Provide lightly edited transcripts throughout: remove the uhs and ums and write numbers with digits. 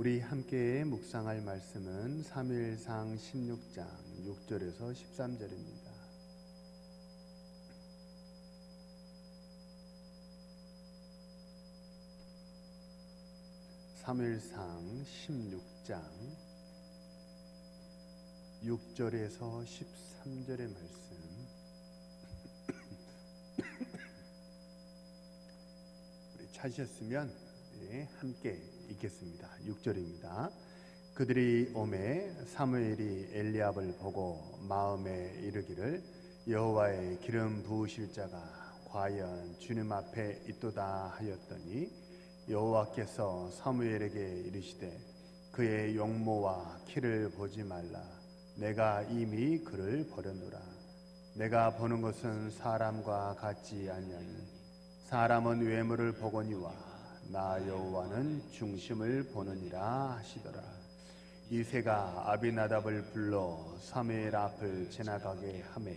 우리 함께 묵상할 말씀은 사무엘상 16장 6절에서 13절입니다. 사무엘상 16장 6절에서 13절의 말씀 우리 찾으셨으면 함께 읽겠습니다. 6절입니다. 그들이 오매 사무엘이 엘리압을 보고 마음에 이르기를 여호와의 기름 부으실 자가 과연 주님 앞에 있도다 하였더니 여호와께서 사무엘에게 이르시되 그의 용모와 키를 보지 말라. 내가 이미 그를 버렸노라. 내가 보는 것은 사람과 같지 아니하니 사람은 외모를 보거니와 나 여호와는 중심을 보느니라 하시더라. 이새가 아비나답을 불러 사무엘 앞을 지나가게 하매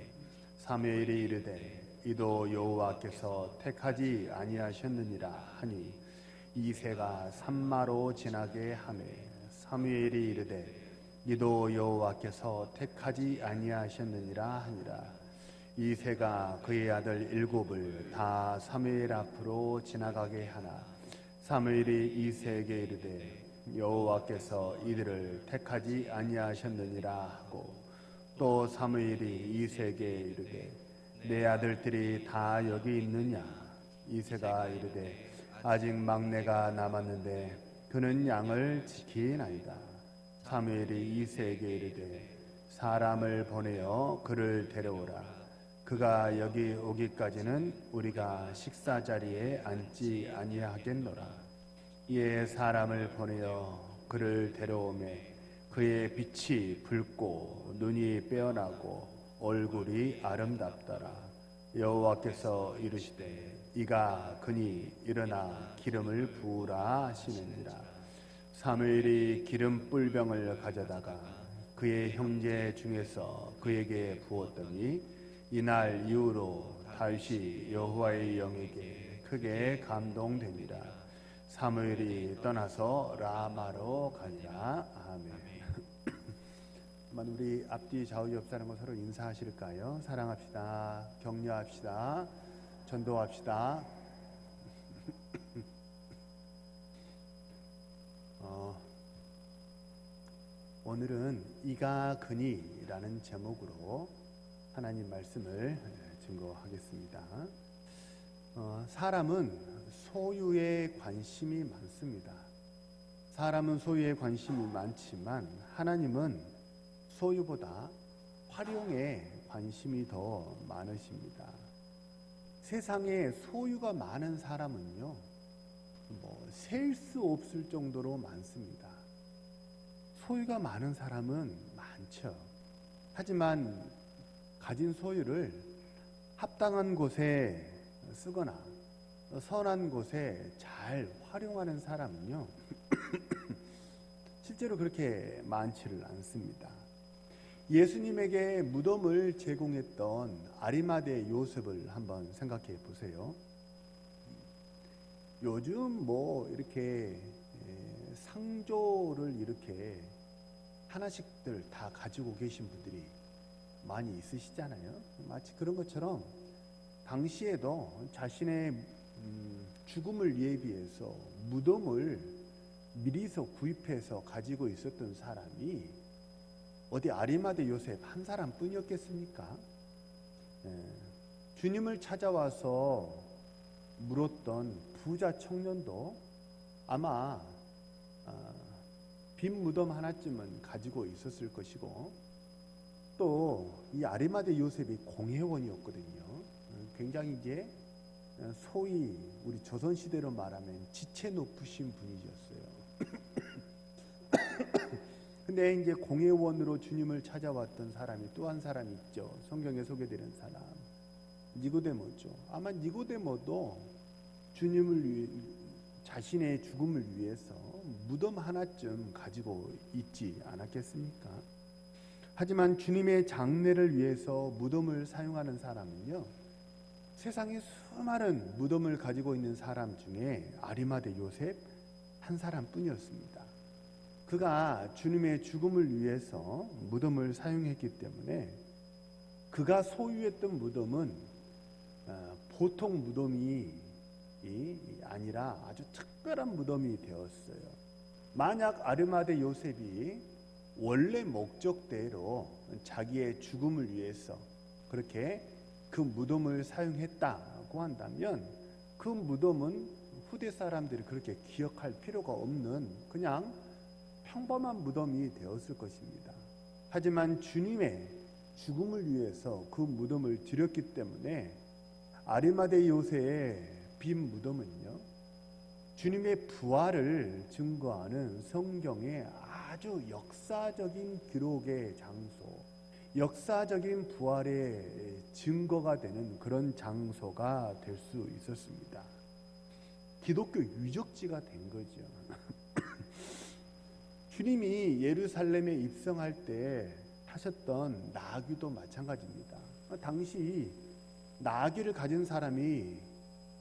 사무엘이 이르되 이도 여호와께서 택하지 아니하셨느니라 하니 이새가 산마로 지나게 하매 사무엘이 이르되 이도 여호와께서 택하지 아니하셨느니라 하니라. 이새가 그의 아들 7을 다 사무엘 앞으로 지나가게 하나 사무엘이 이새에게 이르되 여호와께서 이들을 택하지 아니하셨느니라 하고 또 사무엘이 이새에게 이르되 내 아들들이 다 여기 있느냐. 이새가 이르되 아직 막내가 남았는데 그는 양을 지키나이다. 사무엘이 이새에게 이르되 사람을 보내어 그를 데려오라. 그가 여기 오기까지는 우리가 식사 자리에 앉지 아니하겠노라. 이에 사람을 보내어 그를 데려오매 그의 빛이 붉고 눈이 빼어나고 얼굴이 아름답더라. 여호와께서 이르시되 이가 그니 일어나 기름을 부으라 하시느니라. 사무엘이 기름 뿔병을 가져다가 그의 형제 중에서 그에게 부었더니 이날 이후로 다윗이 여호와의 영에게 크게 감동되니라. 사무엘이 떠나서 라마로 가니라. 아멘. 우리 앞뒤 좌우 옆 사람과 서로 인사하실까요? 사랑합시다. 격려합시다. 전도합시다. 오늘은 이가 그니라는 제목으로 하나님 말씀을 증거하겠습니다. 사람은 소유에 관심이 많습니다. 사람은 소유에 관심이 많지만 하나님은 소유보다 활용에 관심이 더 많으십니다. 세상에 소유가 많은 사람은요, 셀 수 없을 정도로 많습니다. 소유가 많은 사람은 많죠. 하지만 가진 소유를 합당한 곳에 쓰거나 선한 곳에 잘 활용하는 사람은요 실제로 그렇게 많지를 않습니다. 예수님에게 무덤을 제공했던 아리마대 요셉을 한번 생각해 보세요. 요즘 이렇게 상조를 이렇게 하나씩들 다 가지고 계신 분들이 많이 있으시잖아요. 마치 그런 것처럼 당시에도 자신의 죽음을 예비해서 무덤을 미리서 구입해서 가지고 있었던 사람이 어디 아리마대 요셉 한 사람뿐이었겠습니까? 주님을 찾아와서 물었던 부자 청년도 아마 빈 무덤 하나쯤은 가지고 있었을 것이고 또 이 아리마대 요셉이 공회원이었거든요. 굉장히 이제 소위 우리 조선시대로 말하면 지체 높으신 분이셨어요. 근데 이제 공회원으로 주님을 찾아왔던 사람이 또 한 사람이 있죠. 성경에 소개되는 사람 니고데모죠. 아마 니고데모도 주님을 자신의 죽음을 위해서 무덤 하나쯤 가지고 있지 않았겠습니까? 하지만 주님의 장례를 위해서 무덤을 사용하는 사람은요, 세상에 수많은 무덤을 가지고 있는 사람 중에 아리마대 요셉 한 사람뿐이었습니다. 그가 주님의 죽음을 위해서 무덤을 사용했기 때문에 그가 소유했던 무덤은 보통 무덤이 아니라 아주 특별한 무덤이 되었어요. 만약 아르마데 요셉이 원래 목적대로 자기의 죽음을 위해서 그렇게 그 무덤을 사용했다고 한다면 그 무덤은 후대 사람들이 그렇게 기억할 필요가 없는 그냥 평범한 무덤이 되었을 것입니다. 하지만 주님의 죽음을 위해서 그 무덤을 드렸기 때문에 아리마대 요새의 빈 무덤은요, 주님의 부활을 증거하는 성경의 아주 역사적인 기록의 장소, 역사적인 부활의 증거가 되는 그런 장소가 될 수 있었습니다. 기독교 유적지가 된 거죠. 주님이 예루살렘에 입성할 때 타셨던 나귀도 마찬가지입니다. 당시 나귀를 가진 사람이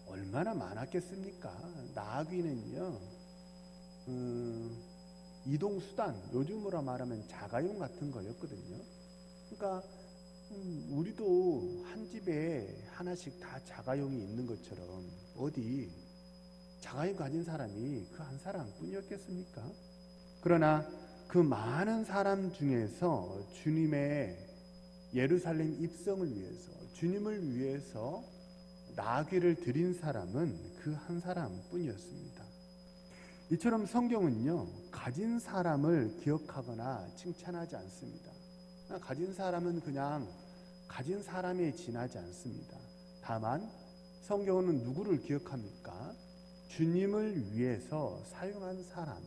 얼마나 많았겠습니까? 나귀는요, 이동수단, 요즘으로 말하면 자가용 같은 거였거든요. 그러니까 우리도 한 집에 하나씩 다 자가용이 있는 것처럼 어디 자가용 가진 사람이 그 한 사람뿐이었겠습니까? 그러나 그 많은 사람 중에서 주님의 예루살렘 입성을 위해서, 주님을 위해서 나귀를 드린 사람은 그 한 사람뿐이었습니다. 이처럼 성경은요, 가진 사람을 기억하거나 칭찬하지 않습니다. 가진 사람은 그냥 가진 사람에 지나지 않습니다. 다만 성경은 누구를 기억합니까? 주님을 위해서 사용한 사람,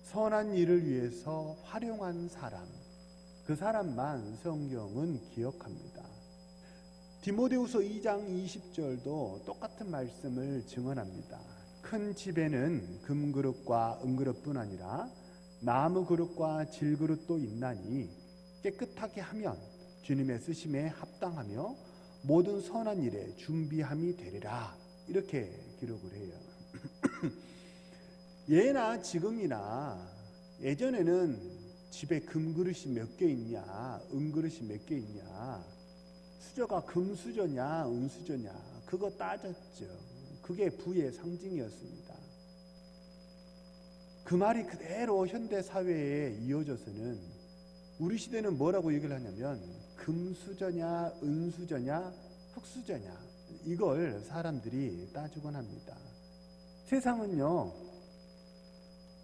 선한 일을 위해서 활용한 사람, 그 사람만 성경은 기억합니다. 디모데후서 2장 20절도 똑같은 말씀을 증언합니다. 큰 집에는 금그릇과 은그릇뿐 아니라 나무 그릇과 질그릇도 있나니 깨끗하게 하면 주님의 쓰심에 합당하며 모든 선한 일에 준비함이 되리라. 이렇게 기록을 해요. 예나 지금이나 예전에는 집에 금그릇이 몇 개 있냐, 은그릇이 몇 개 있냐, 수저가 금수저냐 은수저냐 그거 따졌죠. 그게 부의 상징이었습니다. 그 말이 그대로 현대사회에 이어져서는 우리 시대는 뭐라고 얘기를 하냐면 금수저냐 은수저냐 흙수저냐 이걸 사람들이 따지곤 합니다. 세상은요,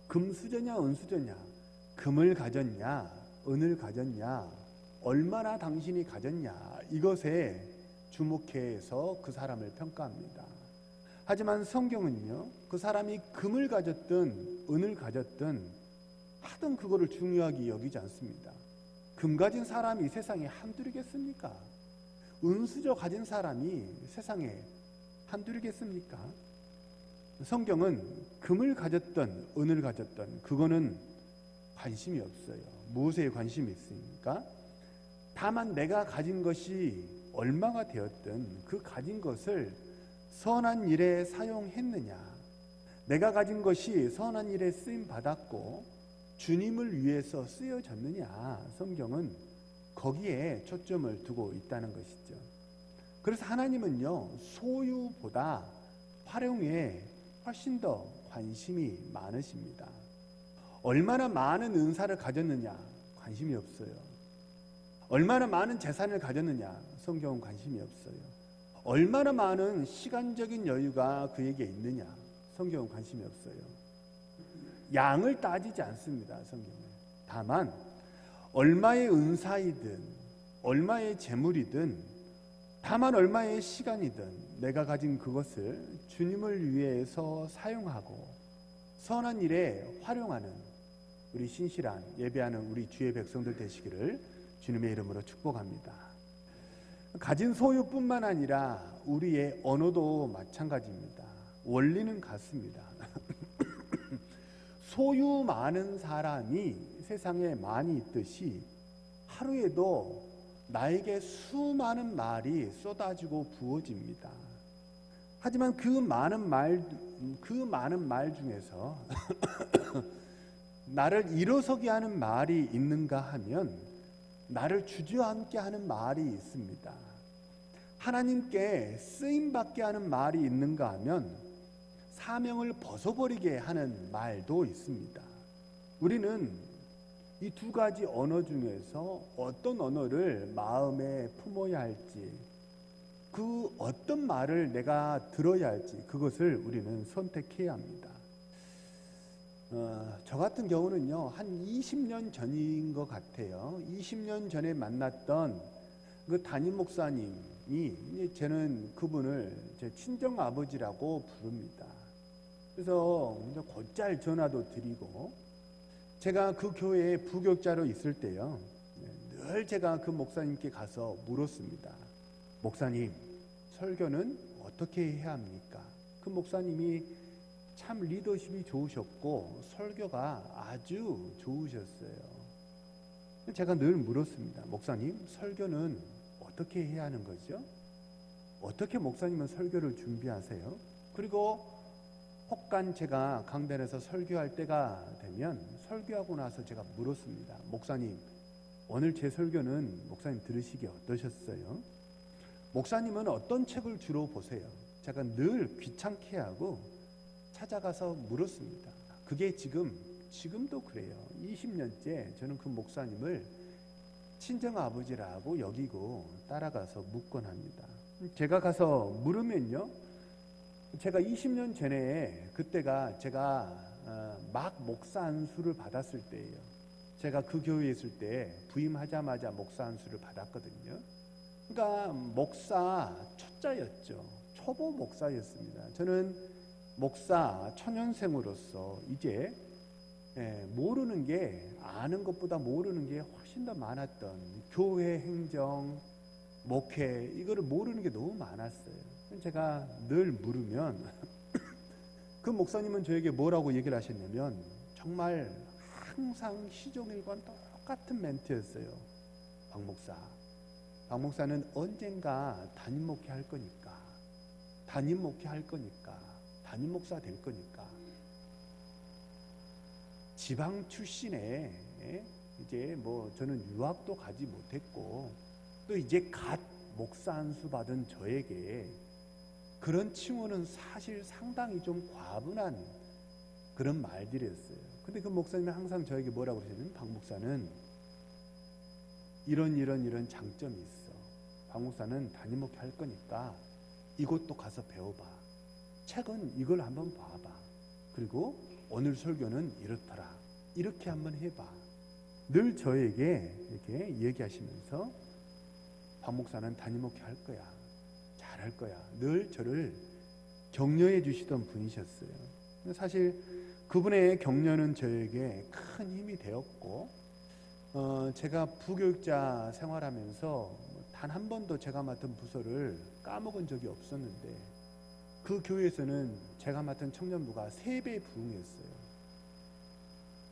금수저냐 은수저냐, 금을 가졌냐 은을 가졌냐, 얼마나 당신이 가졌냐 이것에 주목해서 그 사람을 평가합니다. 하지만 성경은요, 그 사람이 금을 가졌든 은을 가졌든 하등 그거를 중요하게 여기지 않습니다. 금 가진 사람이 세상에 한둘이겠습니까? 은수저 가진 사람이 세상에 한둘이겠습니까? 성경은 금을 가졌든 은을 가졌든 그거는 관심이 없어요. 무엇에 관심이 있습니까? 다만 내가 가진 것이 얼마가 되었든 그 가진 것을 선한 일에 사용했느냐, 내가 가진 것이 선한 일에 쓰임 받았고 주님을 위해서 쓰여졌느냐, 성경은 거기에 초점을 두고 있다는 것이죠. 그래서 하나님은요, 소유보다 활용에 훨씬 더 관심이 많으십니다. 얼마나 많은 은사를 가졌느냐 관심이 없어요. 얼마나 많은 재산을 가졌느냐 성경은 관심이 없어요. 얼마나 많은 시간적인 여유가 그에게 있느냐 성경은 관심이 없어요. 양을 따지지 않습니다. 성경은. 다만 얼마의 은사이든 얼마의 재물이든 다만 얼마의 시간이든 내가 가진 그것을 주님을 위해서 사용하고 선한 일에 활용하는 우리 신실한 예배하는 우리 주의 백성들 되시기를 주님의 이름으로 축복합니다. 가진 소유뿐만 아니라 우리의 언어도 마찬가지입니다. 원리는 같습니다. 소유 많은 사람이 세상에 많이 있듯이 하루에도 나에게 수많은 말이 쏟아지고 부어집니다. 하지만 그 많은 말 중에서 나를 일어서게 하는 말이 있는가 하면 나를 주저앉게 하는 말이 있습니다. 하나님께 쓰임받게 하는 말이 있는가 하면 사명을 벗어버리게 하는 말도 있습니다. 우리는 이 두 가지 언어 중에서 어떤 언어를 마음에 품어야 할지, 그 어떤 말을 내가 들어야 할지 그것을 우리는 선택해야 합니다. 저 같은 경우는요, 한 20년 전인 것 같아요. 20년 전에 만났던 그 담임 목사님이, 저는 그분을 제 친정 아버지라고 부릅니다. 그래서 곧잘 전화도 드리고, 제가 그 교회에 부교육자로 있을 때요, 늘 제가 그 목사님께 가서 물었습니다. 목사님, 설교는 어떻게 해야 합니까? 그 목사님이 참 리더십이 좋으셨고 설교가 아주 좋으셨어요. 제가 늘 물었습니다. 목사님, 설교는 어떻게 해야 하는 거죠? 어떻게 목사님은 설교를 준비하세요? 그리고 혹간 제가 강단에서 설교할 때가 되면 설교하고 나서 제가 물었습니다. 목사님, 오늘 제 설교는 목사님 들으시기에 어떠셨어요? 목사님은 어떤 책을 주로 보세요? 제가 늘 귀찮게 하고 찾아가서 물었습니다. 그게 지금도 그래요. 20년째 저는 그 목사님을 친정 아버지라고 여기고 따라가서 묻곤 합니다. 제가 가서 물으면요, 제가 20년 전에, 그때가 제가 막 목사 안수를 받았을 때예요. 제가 그 교회에 있을 때 부임하자마자 목사 안수를 받았거든요. 그러니까 목사 초짜였죠. 초보 목사였습니다. 저는 목사 초년생으로서 이제 모르는 게, 아는 것보다 모르는 게 훨씬 더 많았던 교회 행정, 목회, 이거를 모르는 게 너무 많았어요. 제가 늘 물으면 그 목사님은 저에게 뭐라고 얘기를 하셨냐면, 정말 항상 시종일관 똑같은 멘트였어요. 박 목사는 언젠가 담임 목회 할 거니까, 담임 목회 할 거니까, 담임 목사 될 거니까. 지방 출신에 이제 뭐 저는 유학도 가지 못했고, 또 이제 갓 목사 안수 받은 저에게 그런 칭호는 사실 상당히 좀 과분한 그런 말들이었어요. 근데 그 목사님이 항상 저에게 뭐라고 그러냐면, 박 목사는 이런 장점이 있어. 박 목사는 담임 목회 할 거니까 이곳도 가서 배워봐. 책은 이걸 한번 봐봐. 그리고 오늘 설교는 이렇더라. 이렇게 한번 해봐. 늘 저에게 이렇게 얘기하시면서 박 목사는 담임 목회 할 거야. 잘할 거야. 늘 저를 격려해 주시던 분이셨어요. 사실 그분의 격려는 저에게 큰 힘이 되었고, 제가 부교육자 생활하면서 단 한 번도 제가 맡은 부서를 까먹은 적이 없었는데, 그 교회에서는 제가 맡은 청년부가 3배 부흥했어요.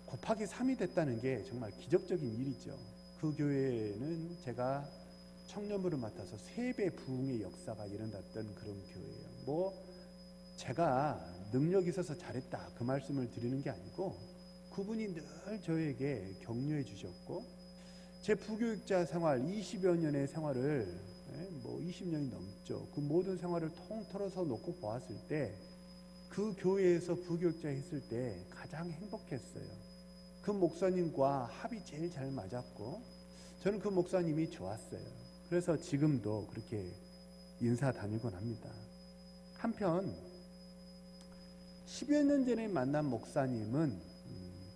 곱하기 3이 됐다는 게 정말 기적적인 일이죠. 그 교회는 제가 청년부를 맡아서 3배 부흥의 역사가 일어났던 그런 교회예요. 뭐 제가 능력이 있어서 잘했다 그 말씀을 드리는 게 아니고, 그분이 늘 저에게 격려해 주셨고, 제 부교육자 생활 20여 년의 생활을, 뭐 20년이 넘죠. 그 모든 생활을 통틀어서 놓고 보았을 때 그 교회에서 부교육자 했을 때 가장 행복했어요. 그 목사님과 합이 제일 잘 맞았고, 저는 그 목사님이 좋았어요. 그래서 지금도 그렇게 인사 다니곤 합니다. 한편 10여 년 전에 만난 목사님은,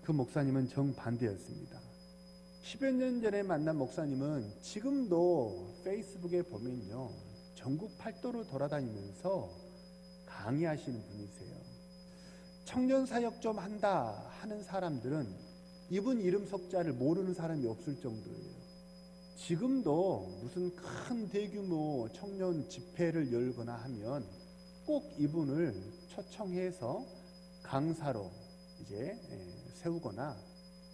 그 목사님은 정반대였습니다. 10여 년 전에 만난 목사님은 지금도 페이스북에 보면요, 전국 팔도로 돌아다니면서 강의하시는 분이세요. 청년 사역 좀 한다 하는 사람들은 이분 이름 석자를 모르는 사람이 없을 정도예요. 지금도 무슨 큰 대규모 청년 집회를 열거나 하면 꼭 이분을 초청해서 강사로 이제 세우거나,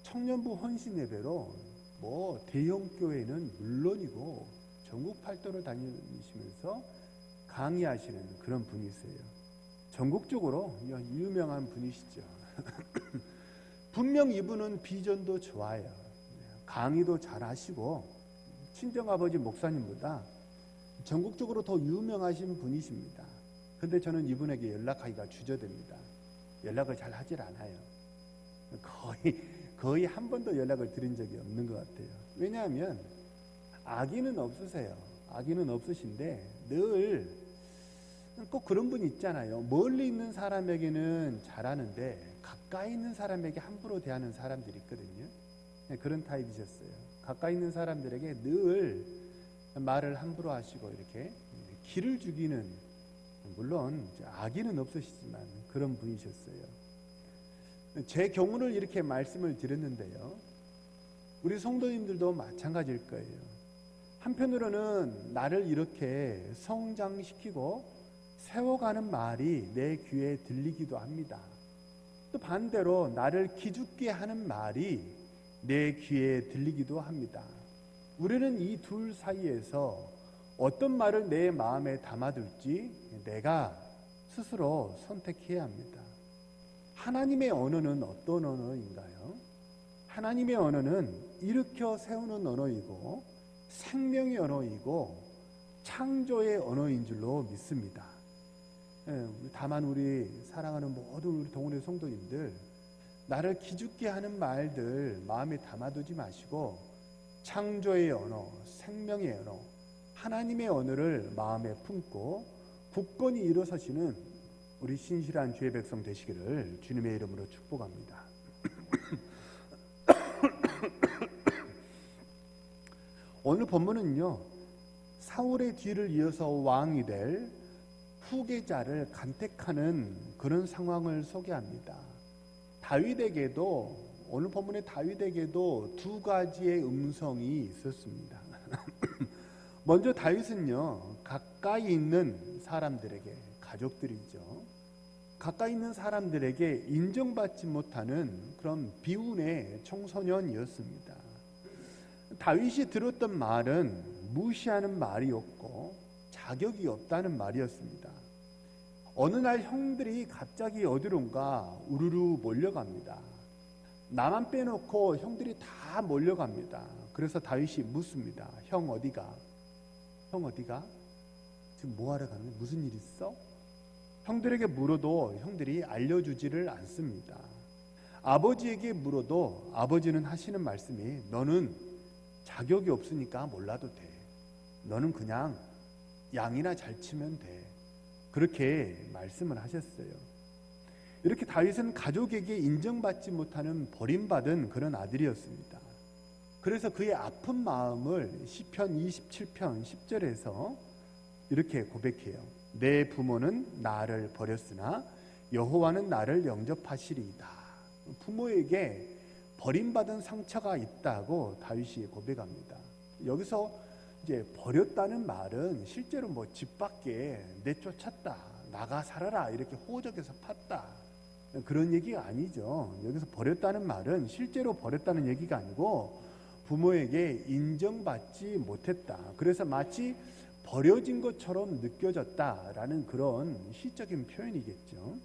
청년부 헌신 예배로 뭐 대형 교회는 물론이고 전국 팔도를 다니시면서 강의하시는 그런 분이세요. 전국적으로 유명한 분이시죠. 분명 이분은 비전도 좋아요. 강의도 잘하시고 친정아버지 목사님보다 전국적으로 더 유명하신 분이십니다. 근데 저는 이분에게 연락하기가 주저됩니다. 연락을 잘 하질 않아요. 거의 한 번도 연락을 드린 적이 없는 것 같아요. 왜냐하면 악의는 없으세요. 악의는 없으신데 늘 꼭 그런 분 있잖아요. 멀리 있는 사람에게는 잘하는데 가까이 있는 사람에게 함부로 대하는 사람들이 있거든요. 그런 타입이셨어요. 가까이 있는 사람들에게 늘 말을 함부로 하시고 이렇게 기를 죽이는, 물론 악의는 없으시지만 그런 분이셨어요. 제 경우를 이렇게 말씀을 드렸는데요. 우리 성도님들도 마찬가지일 거예요. 한편으로는 나를 이렇게 성장시키고 세워가는 말이 내 귀에 들리기도 합니다. 또 반대로 나를 기죽게 하는 말이 내 귀에 들리기도 합니다. 우리는 이 둘 사이에서 어떤 말을 내 마음에 담아둘지 내가 스스로 선택해야 합니다. 하나님의 언어는 어떤 언어인가요? 하나님의 언어는 일으켜 세우는 언어이고 생명의 언어이고 창조의 언어인 줄로 믿습니다. 다만 우리 사랑하는 모든 우리 동원의 성도님들, 나를 기죽게 하는 말들 마음에 담아두지 마시고 창조의 언어, 생명의 언어, 하나님의 언어를 마음에 품고 굳건히 일어서시는 우리 신실한 주의 백성 되시기를 주님의 이름으로 축복합니다. 오늘 본문은요, 사울의 뒤를 이어서 왕이 될 후계자를 간택하는 그런 상황을 소개합니다. 다윗에게도, 오늘 본문의 다윗에게도 두 가지의 음성이 있었습니다. 먼저 다윗은요, 가까이 있는 사람들에게, 가족들이죠, 가까이 있는 사람들에게 인정받지 못하는 그런 비운의 청소년이었습니다. 다윗이 들었던 말은 무시하는 말이었고 자격이 없다는 말이었습니다. 어느 날 형들이 갑자기 어디론가 우르르 몰려갑니다. 나만 빼놓고 형들이 다 몰려갑니다. 그래서 다윗이 묻습니다. 형 어디가? 형 어디가? 지금 뭐하러 가는 거야? 무슨 일 있어? 형들에게 물어도 형들이 알려주지를 않습니다. 아버지에게 물어도 아버지는 하시는 말씀이 너는 자격이 없으니까 몰라도 돼. 너는 그냥 양이나 잘 치면 돼. 그렇게 말씀을 하셨어요. 이렇게 다윗은 가족에게 인정받지 못하는 버림받은 그런 아들이었습니다. 그래서 그의 아픈 마음을 시편 27편 10절에서 이렇게 고백해요. 내 부모는 나를 버렸으나 여호와는 나를 영접하시리이다. 부모에게 버림받은 상처가 있다고 다윗이 고백합니다. 여기서 이제 버렸다는 말은 실제로 뭐 집 밖에 내쫓았다, 나가 살아라 이렇게 호적에서 팠다, 그런 얘기가 아니죠. 여기서 버렸다는 말은 실제로 버렸다는 얘기가 아니고 부모에게 인정받지 못했다. 그래서 마치 버려진 것처럼 느껴졌다라는 그런 시적인 표현이겠죠.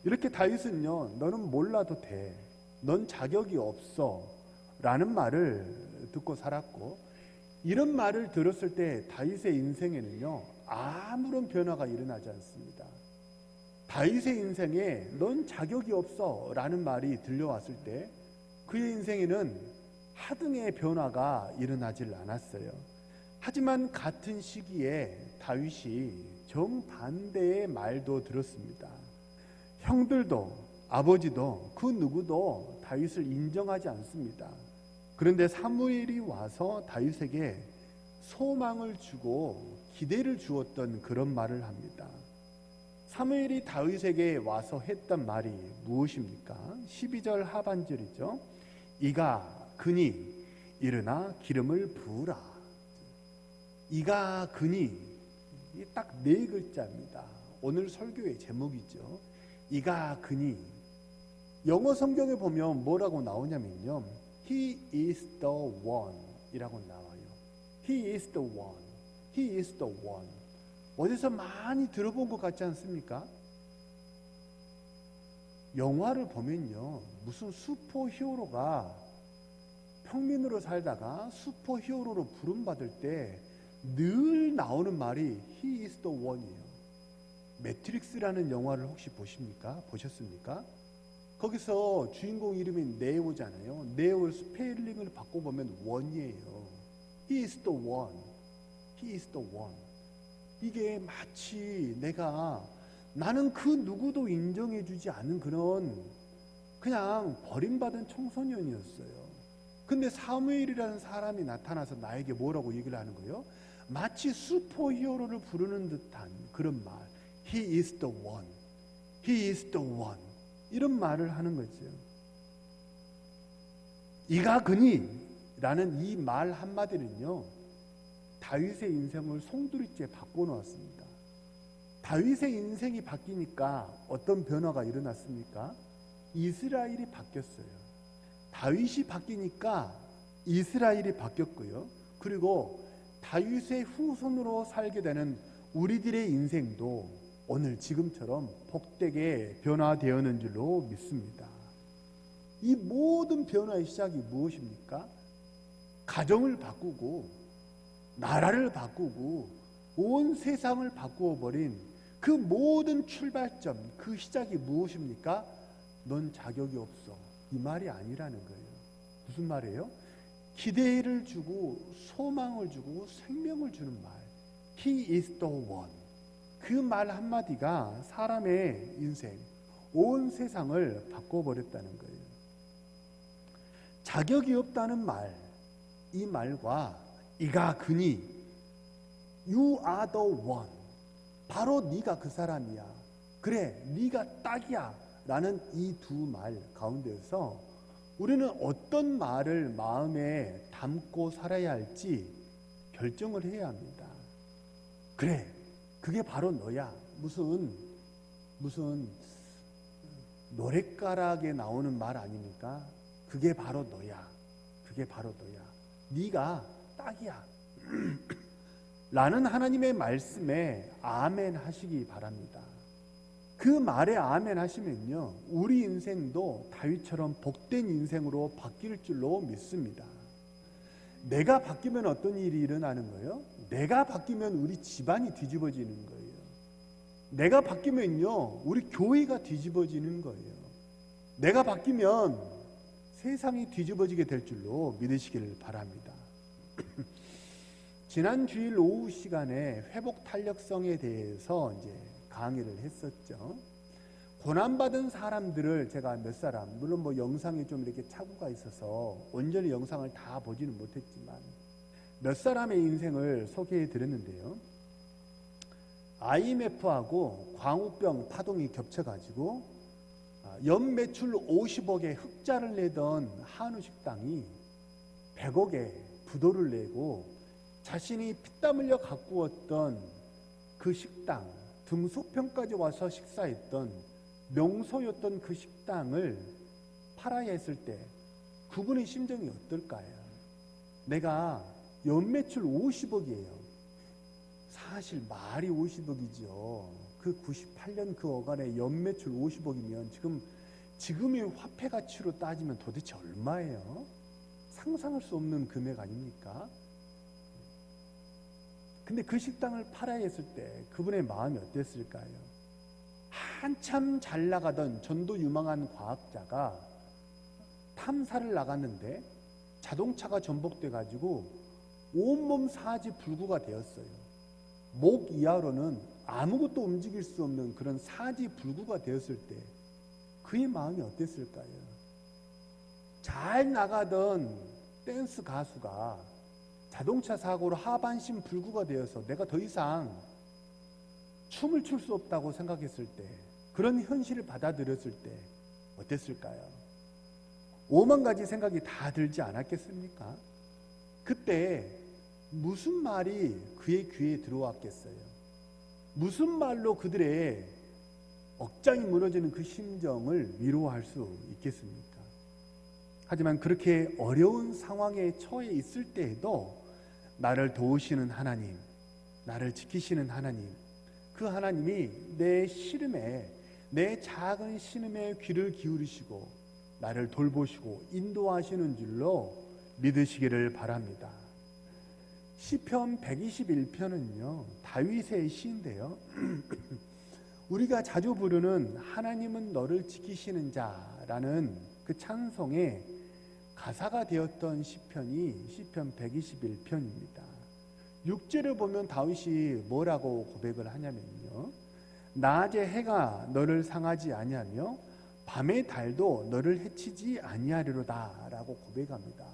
이렇게 다윗은요, 너는 몰라도 돼, 넌 자격이 없어 라는 말을 듣고 살았고, 이런 말을 들었을 때 다윗의 인생에는요, 아무런 변화가 일어나지 않습니다. 다윗의 인생에 넌 자격이 없어 라는 말이 들려왔을 때 그의 인생에는 하등의 변화가 일어나질 않았어요. 하지만 같은 시기에 다윗이 정반대의 말도 들었습니다. 형들도 아버지도 그 누구도 다윗을 인정하지 않습니다. 그런데 사무엘이 와서 다윗에게 소망을 주고 기대를 주었던 그런 말을 합니다. 사무엘이 다윗에게 와서 했던 말이 무엇입니까? 12절 하반절이죠. 이가 그니 일어나 기름을 부으라. 이가 그니, 딱 네 글자입니다. 오늘 설교의 제목이죠. 이가 그니. 영어 성경에 보면 뭐라고 나오냐면요, He is the one 이라고 나와요. He is the one. He is the one. 어디서 많이 들어본 것 같지 않습니까? 영화를 보면요, 무슨 슈퍼히어로가 평민으로 살다가 슈퍼히어로로 부름받을 때 늘 나오는 말이 He is the one이에요. 매트릭스라는 영화를 혹시 보셨습니까? 거기서 주인공 이름이 네오잖아요. 네오의 스펠링을 바꿔보면 원이에요. He is the one. He is the one. 이게 마치 나는 그 누구도 인정해주지 않은 그냥 버림받은 청소년이었어요. 근데 사무엘이라는 사람이 나타나서 나에게 뭐라고 얘기를 하는 거예요? 마치 슈퍼히어로를 부르는 듯한 그런 말. He is the one. He is the one. 이런 말을 하는 거죠. 이가 그니 라는 이 말 한마디는요, 다윗의 인생을 송두리째 바꿔놓았습니다. 다윗의 인생이 바뀌니까 어떤 변화가 일어났습니까? 이스라엘이 바뀌었어요. 다윗이 바뀌니까 이스라엘이 바뀌었고요. 그리고 다윗의 후손으로 살게 되는 우리들의 인생도 오늘 지금처럼 복되게 변화되었는 줄로 믿습니다. 이 모든 변화의 시작이 무엇입니까? 가정을 바꾸고 나라를 바꾸고 온 세상을 바꾸어 버린 그 모든 출발점, 그 시작이 무엇입니까? 넌 자격이 없어. 이 말이 아니라는 거예요. 무슨 말이에요? 기대를 주고 소망을 주고 생명을 주는 말. He is the one. 그 말 한마디가 사람의 인생, 온 세상을 바꿔버렸다는 거예요. 자격이 없다는 말, 이 말과 이가 그니 You are the one. 바로 네가 그 사람이야. 그래, 네가 딱이야. 라는 이 두 말 가운데서 우리는 어떤 말을 마음에 담고 살아야 할지 결정을 해야 합니다. 그래, 그게 바로 너야. 무슨 노랫가락에 나오는 말 아닙니까? 그게 바로 너야. 그게 바로 너야. 네가 딱이야. 라는 하나님의 말씀에 아멘 하시기 바랍니다. 그 말에 아멘 하시면요, 우리 인생도 다윗처럼 복된 인생으로 바뀔 줄로 믿습니다. 내가 바뀌면 어떤 일이 일어나는 거예요? 내가 바뀌면 우리 집안이 뒤집어지는 거예요. 내가 바뀌면요, 우리 교회가 뒤집어지는 거예요. 내가 바뀌면 세상이 뒤집어지게 될 줄로 믿으시기를 바랍니다. 지난 주일 오후 시간에 회복 탄력성에 대해서 이제 강의를 했었죠. 고난받은 사람들을 제가 몇 사람, 물론 뭐 영상에 좀 이렇게 착오가 있어서 온전히 영상을 다 보지는 못했지만 몇 사람의 인생을 소개해 드렸는데요. IMF하고 광우병 파동이 겹쳐가지고 연매출 50억의 흑자를 내던 한우 식당이 100억의 부도를 내고 자신이 피땀 흘려 가꾸었던 그 식당, 등소평까지 와서 식사했던 명소였던 그 식당을 팔아야 했을 때 그분의 심정이 어떨까요? 내가 연매출 50억이에요. 사실 말이 50억이죠. 그 98년 그 어간에 연매출 50억이면 지금의 화폐 가치로 따지면 도대체 얼마예요? 상상할 수 없는 금액 아닙니까? 근데 그 식당을 팔아야 했을 때 그분의 마음이 어땠을까요? 한참 잘 나가던 전도 유망한 과학자가 탐사를 나갔는데 자동차가 전복돼 가지고 온몸 사지 불구가 되었어요. 목 이하로는 아무것도 움직일 수 없는 그런 사지 불구가 되었을 때 그의 마음이 어땠을까요? 잘 나가던 댄스 가수가 자동차 사고로 하반신 불구가 되어서 내가 더 이상 춤을 출 수 없다고 생각했을 때, 그런 현실을 받아들였을 때 어땠을까요? 5만 가지 생각이 다 들지 않았겠습니까? 그때 무슨 말이 그의 귀에 들어왔겠어요? 무슨 말로 그들의 억장이 무너지는 그 심정을 위로할 수 있겠습니까? 하지만 그렇게 어려운 상황에 처해 있을 때에도 나를 도우시는 하나님, 나를 지키시는 하나님, 그 하나님이 내 시름에, 내 작은 신음에 귀를 기울이시고 나를 돌보시고 인도하시는 줄로 믿으시기를 바랍니다. 시편 121편은요 다윗의 시인데요 우리가 자주 부르는 하나님은 너를 지키시는 자라는 그 찬송의 가사가 되었던 시편이 시편 121편입니다. 6절을 보면 다윗이 뭐라고 고백을 하냐면요, 낮의 해가 너를 상하지 아니하며 밤의 달도 너를 해치지 아니하리로다 라고 고백합니다.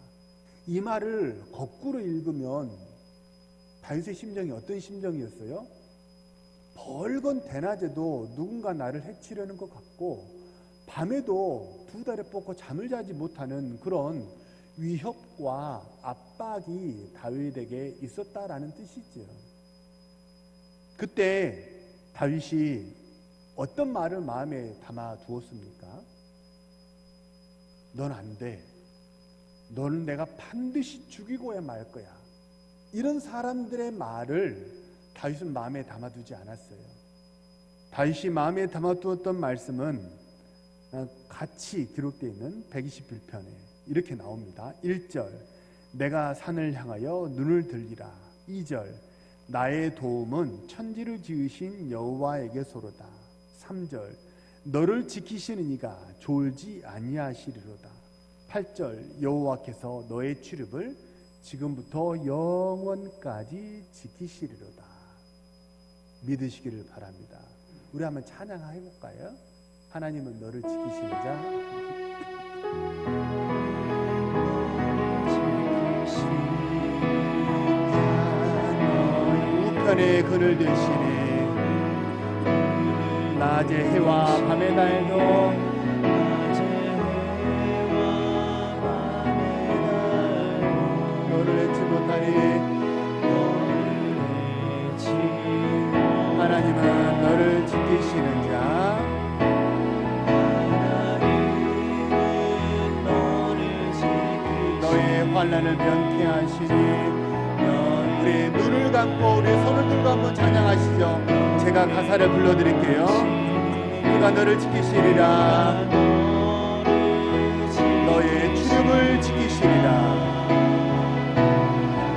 이 말을 거꾸로 읽으면 다윗의 심정이 어떤 심정이었어요? 벌건 대낮에도 누군가 나를 해치려는 것 같고 밤에도 두 다리 뻗고 잠을 자지 못하는 그런 위협과 압박이 다윗에게 있었다라는 뜻이죠. 그때 다윗이 어떤 말을 마음에 담아 두었습니까? 넌 안 돼. 너는 내가 반드시 죽이고야 말 거야. 이런 사람들의 말을 다윗은 마음에 담아두지 않았어요. 다윗이 마음에 담아두었던 말씀은 같이 기록되어 있는 121편에 이렇게 나옵니다. 1절 내가 산을 향하여 눈을 들리라. 2절 나의 도움은 천지를 지으신 여호와에게서로다. 3절 너를 지키시는 이가 졸지 아니하시리로다. 8절 여호와께서 너의 출입을 지금부터 영원까지 지키시리로다. 믿으시기를 바랍니다. 우리 한번 찬양해 볼까요? 하나님은 너를 지키시는 자. 우편에 그늘 되시네. 낮의 해와 밤의 달도 너를 잊지 못하리. 하나님은 너를 지키시는 자. 너의 환난을 면케하시니. 우리 눈을 감고 우리 손을 들고 한번 찬양하시죠. 제가 가사를 불러드릴게요. 그가 너를 지키시리라. 너의 출입을 지키시리라.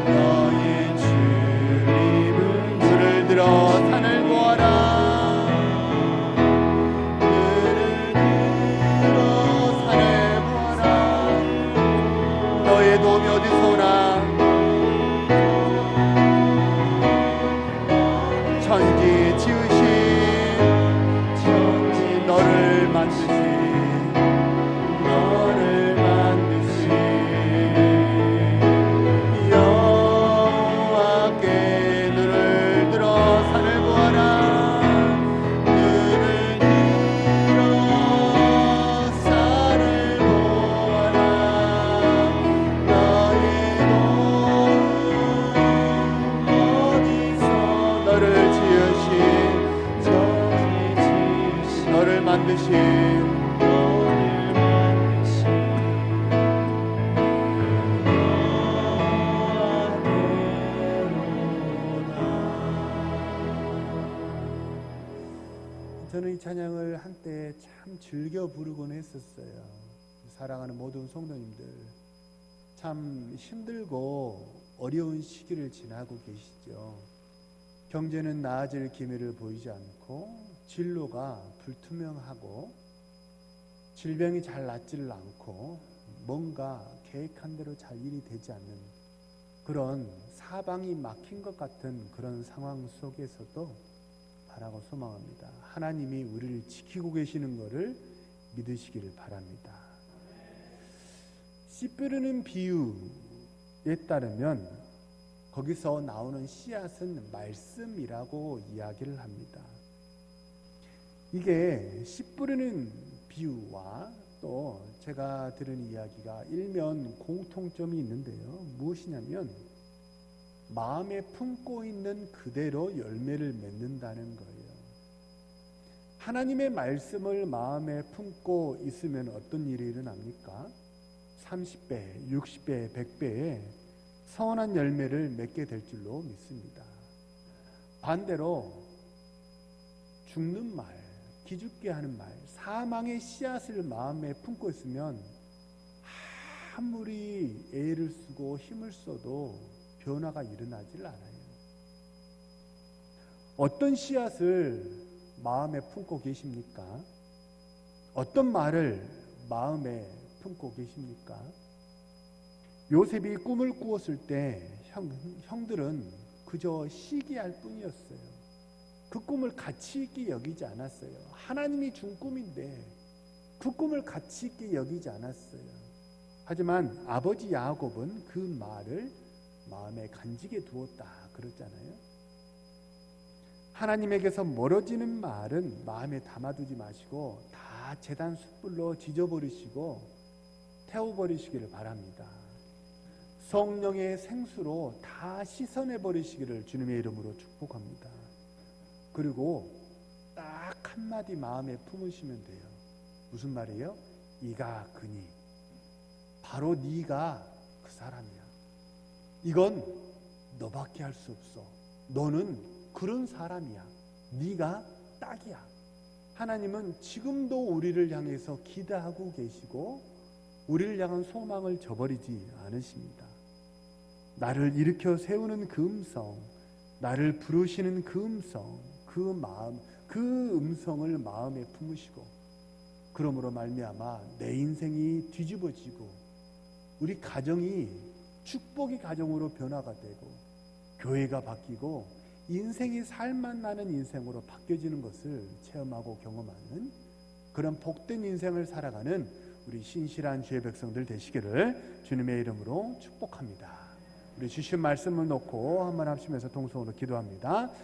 너의 출입을 눈을 들어 산을 보아라. 눈을 들어 산을 보아라. 너의 도움이 어디서 오나. 천지 지으신 천지 너를 만드신 여호와께 눈을 들어 산을 보아라. 눈을 들어 산을 보아라. 너의 도움 어디서 너를 너를 만드신 저는 이 찬양을 한때 참 즐겨 부르곤 했었어요. 사랑하는 모든 성도님들, 참 힘들고 어려운 시기를 지나고 계시죠. 경제는 나아질 기미를 보이지 않고 진로가 불투명하고 질병이 잘 낫지를 않고 뭔가 계획한 대로 잘 일이 되지 않는 그런 사방이 막힌 것 같은 그런 상황 속에서도 바라고 소망합니다. 하나님이 우리를 지키고 계시는 것을 믿으시기를 바랍니다. 씨 뿌리는 비유에 따르면 거기서 나오는 씨앗은 말씀이라고 이야기를 합니다. 이게 씨 뿌리는 비유와 또 제가 들은 이야기가 일면 공통점이 있는데요. 무엇이냐면 마음에 품고 있는 그대로 열매를 맺는다는 거예요. 하나님의 말씀을 마음에 품고 있으면 어떤 일이 일어납니까? 30배, 60배, 100배의 선한 열매를 맺게 될 줄로 믿습니다. 반대로 죽는 말, 기죽게 하는 말, 사망의 씨앗을 마음에 품고 있으면 아무리 애를 쓰고 힘을 써도 변화가 일어나질 않아요. 어떤 씨앗을 마음에 품고 계십니까? 어떤 말을 마음에 품고 계십니까? 요셉이 꿈을 꾸었을 때 형들은 그저 시기할 뿐이었어요. 그 꿈을 가치 있게 여기지 않았어요. 하나님이 준 꿈인데 그 꿈을 가치 있게 여기지 않았어요. 하지만 아버지 야곱은 그 말을 마음에 간직해 두었다 그랬잖아요. 하나님에게서 멀어지는 말은 마음에 담아두지 마시고 다 제단 숯불로 지져버리시고 태워버리시기를 바랍니다. 성령의 생수로 다 씻어내버리시기를 주님의 이름으로 축복합니다. 그리고 딱 한마디 마음에 품으시면 돼요. 무슨 말이에요? 이가 그니, 바로 네가 그 사람이야. 이건 너밖에 할 수 없어. 너는 그런 사람이야. 네가 딱이야. 하나님은 지금도 우리를 향해서 기대하고 계시고 우리를 향한 소망을 저버리지 않으십니다. 나를 일으켜 세우는 그 음성, 나를 부르시는 그 음성, 그 마음, 그 음성을 마음에 품으시고 그러므로 말미암아 내 인생이 뒤집어지고 우리 가정이 축복의 가정으로 변화가 되고 교회가 바뀌고 인생이 살만 나는 인생으로 바뀌어지는 것을 체험하고 경험하는 그런 복된 인생을 살아가는 우리 신실한 주의 백성들 되시기를 주님의 이름으로 축복합니다. 우리 주신 말씀을 놓고 한번 합심해서 동성으로 기도합니다.